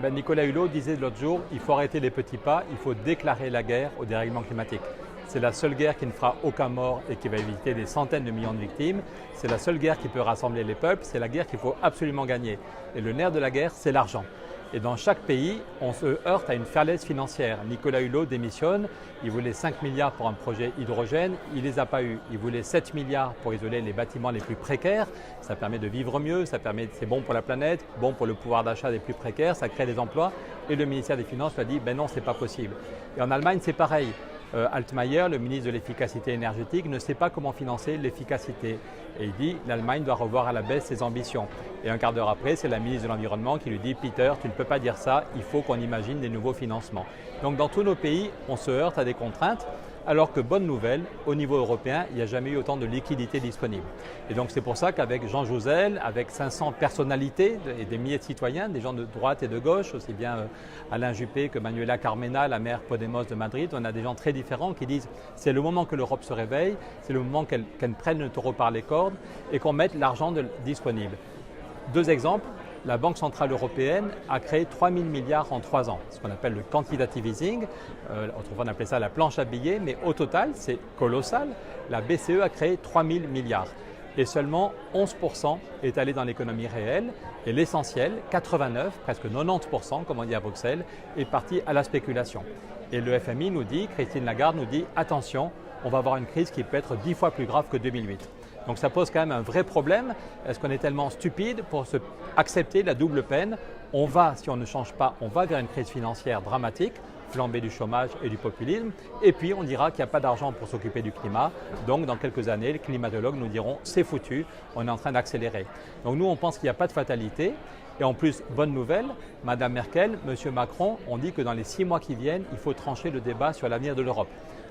Nicolas Hulot disait l'autre jour, il faut arrêter les petits pas, il faut déclarer la guerre au dérèglement climatique. C'est la seule guerre qui ne fera aucun mort et qui va éviter des centaines de millions de victimes. C'est la seule guerre qui peut rassembler les peuples, c'est la guerre qu'il faut absolument gagner. Et le nerf de la guerre, c'est l'argent. Et dans chaque pays, on se heurte à une faiblesse financière. Nicolas Hulot démissionne, il voulait 5 milliards pour un projet hydrogène, il ne les a pas eus. Il voulait 7 milliards pour isoler les bâtiments les plus précaires, ça permet de vivre mieux, c'est bon pour la planète, bon pour le pouvoir d'achat des plus précaires, ça crée des emplois. Et le ministère des Finances lui a dit, ben non, c'est pas possible. Et en Allemagne, c'est pareil. Altmaier, le ministre de l'efficacité énergétique, ne sait pas comment financer l'efficacité. Et il dit l'Allemagne doit revoir à la baisse ses ambitions. Et un quart d'heure après, c'est la ministre de l'Environnement qui lui dit « Peter, tu ne peux pas dire ça, il faut qu'on imagine des nouveaux financements ». Donc dans tous nos pays, on se heurte à des contraintes, alors que bonne nouvelle, au niveau européen, il n'y a jamais eu autant de liquidités disponibles. Et donc c'est pour ça qu'avec Jean Jouzel, avec 500 personnalités et des milliers de citoyens, des gens de droite et de gauche, aussi bien Alain Juppé que Manuela Carmena, la maire Podemos de Madrid, on a des gens très différents qui disent c'est le moment que l'Europe se réveille, c'est le moment qu'elle prenne le taureau par les cordes et qu'on mette l'argent disponible. Deux exemples. La Banque Centrale Européenne a créé 3 000 milliards en 3 ans, ce qu'on appelle le quantitative easing. Autrefois, on appelait ça la planche à billets, mais au total, c'est colossal. La BCE a créé 3 000 milliards et seulement 11% est allé dans l'économie réelle et l'essentiel, 89, presque 90%, comme on dit à Bruxelles, est parti à la spéculation. Et le FMI nous dit, Christine Lagarde nous dit, attention, on va avoir une crise qui peut être 10 fois plus grave que 2008. Donc ça pose quand même un vrai problème. Est-ce qu'on est tellement stupide pour accepter la double peine? On va, si on ne change pas, on va vers une crise financière dramatique, flambée du chômage et du populisme. Et puis on dira qu'il n'y a pas d'argent pour s'occuper du climat. Donc dans quelques années, les climatologues nous diront c'est foutu, on est en train d'accélérer. Donc nous on pense qu'il n'y a pas de fatalité. Et en plus, bonne nouvelle, Madame Merkel, Monsieur Macron ont dit que dans les 6 mois qui viennent, il faut trancher le débat sur l'avenir de l'Europe.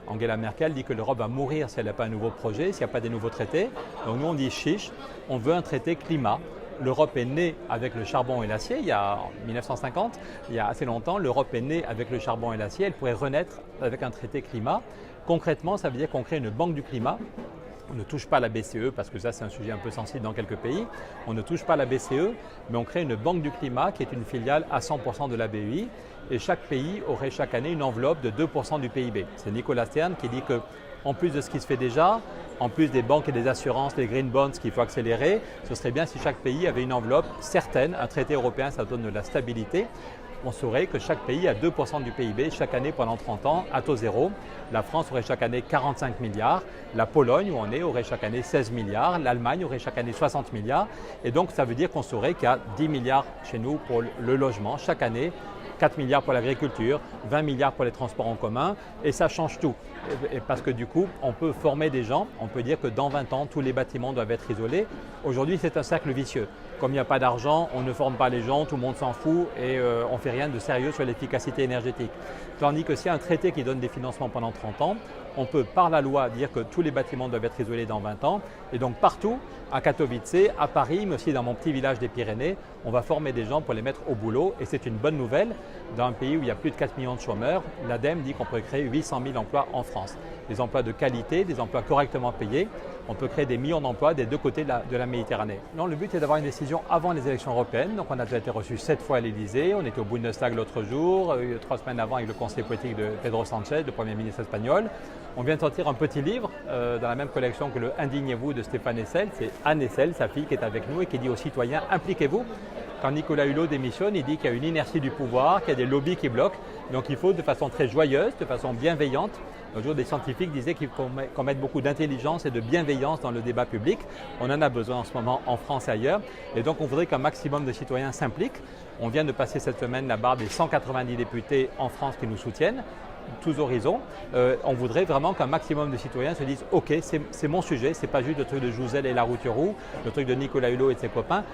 Angela Merkel dit que l'Europe va mourir si elle n'a pas un nouveau projet, s'il n'y a pas des nouveaux traités. Donc nous on dit chiche, on veut un traité climat. L'Europe est née avec le charbon et l'acier, il y a en 1950, il y a assez longtemps, l'Europe est née avec le charbon et l'acier, elle pourrait renaître avec un traité climat. Concrètement, ça veut dire qu'on crée une banque du climat. On ne touche pas à la BCE parce que ça c'est un sujet un peu sensible dans quelques pays. On ne touche pas à la BCE, mais on crée une banque du climat qui est une filiale à 100% de la BEI et chaque pays aurait chaque année une enveloppe de 2% du PIB. C'est Nicolas Stern qui dit qu'en plus de ce qui se fait déjà, en plus des banques et des assurances, les green bonds qu'il faut accélérer, ce serait bien si chaque pays avait une enveloppe certaine. Un traité européen, ça donne de la stabilité. On saurait que chaque pays a 2% du PIB chaque année pendant 30 ans à taux zéro. La France aurait chaque année 45 milliards, la Pologne où on est aurait chaque année 16 milliards, l'Allemagne aurait chaque année 60 milliards et donc ça veut dire qu'on saurait qu'il y a 10 milliards chez nous pour le logement chaque année, 4 milliards pour l'agriculture, 20 milliards pour les transports en commun et ça change tout. Et parce que du coup, on peut former des gens, on peut dire que dans 20 ans, tous les bâtiments doivent être isolés. Aujourd'hui, c'est un cercle vicieux. Comme il n'y a pas d'argent, on ne forme pas les gens, tout le monde s'en fout et on ne fait rien de sérieux sur l'efficacité énergétique. Tandis que s'il y a un traité qui donne des financements pendant 30 ans, on peut par la loi dire que tous les bâtiments doivent être isolés dans 20 ans. Et donc partout, à Katowice, à Paris, mais aussi dans mon petit village des Pyrénées, on va former des gens pour les mettre au boulot. Et c'est une bonne nouvelle. Dans un pays où il y a plus de 4 millions de chômeurs, l'ADEME dit qu'on peut créer 800 000 emplois en France. Des emplois de qualité, des emplois correctement payés. On peut créer des millions d'emplois des deux côtés de la Méditerranée. Non, le but est d'avoir une décision avant les élections européennes. Donc on a déjà été reçu 7 fois à l'Élysée. On était au Bundestag l'autre jour, 3 semaines avant avec le conseil politique de Pedro Sanchez, le Premier ministre espagnol. On vient de sortir un petit livre dans la même collection que le Indignez-vous de Stéphane Hessel. C'est Anne Hessel, sa fille, qui est avec nous et qui dit aux citoyens « Impliquez-vous ». Quand Nicolas Hulot démissionne, il dit qu'il y a une inertie du pouvoir, qu'il y a des lobbies qui bloquent. Donc il faut de façon très joyeuse, de façon bienveillante. L'autre jour, des scientifiques disaient qu'il faut qu'on mette beaucoup d'intelligence et de bienveillance dans le débat public. On en a besoin en ce moment en France et ailleurs. Et donc on voudrait qu'un maximum de citoyens s'impliquent. On vient de passer cette semaine la barre des 190 députés en France qui nous soutiennent, tous horizons. On voudrait vraiment qu'un maximum de citoyens se disent « Ok, c'est mon sujet, c'est pas juste le truc de Jouzel et Larrouturou, le truc de Nicolas Hulot et de ses copains. »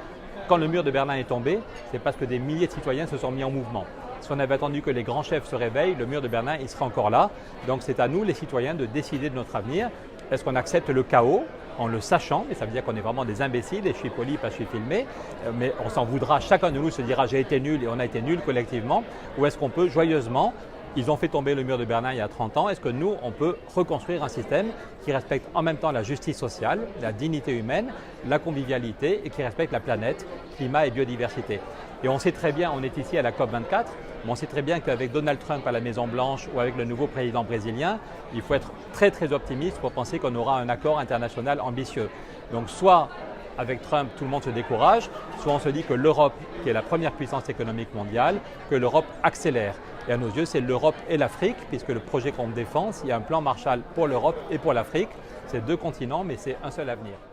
Quand le mur de Berlin est tombé, c'est parce que des milliers de citoyens se sont mis en mouvement. Si on avait attendu que les grands chefs se réveillent, le mur de Berlin, il serait encore là. Donc c'est à nous, les citoyens, de décider de notre avenir. Est-ce qu'on accepte le chaos en le sachant, et ça veut dire qu'on est vraiment des imbéciles, et je suis poli parce que je suis filmé, mais on s'en voudra, chacun de nous se dira j'ai été nul et on a été nul collectivement, ou est-ce qu'on peut joyeusement Ils ont fait tomber le mur de Berlin il y a 30 ans. Est-ce que nous, on peut reconstruire un système qui respecte en même temps la justice sociale, la dignité humaine, la convivialité et qui respecte la planète, climat et biodiversité? Et on sait très bien, on est ici à la COP24, mais on sait très bien qu'avec Donald Trump à la Maison-Blanche ou avec le nouveau président brésilien, il faut être très très optimiste pour penser qu'on aura un accord international ambitieux. Donc soit avec Trump, tout le monde se décourage, soit on se dit que l'Europe, qui est la première puissance économique mondiale, que l'Europe accélère. Et à nos yeux, c'est l'Europe et l'Afrique, puisque le projet qu'on défend, il y a un plan Marshall pour l'Europe et pour l'Afrique. C'est deux continents, mais c'est un seul avenir.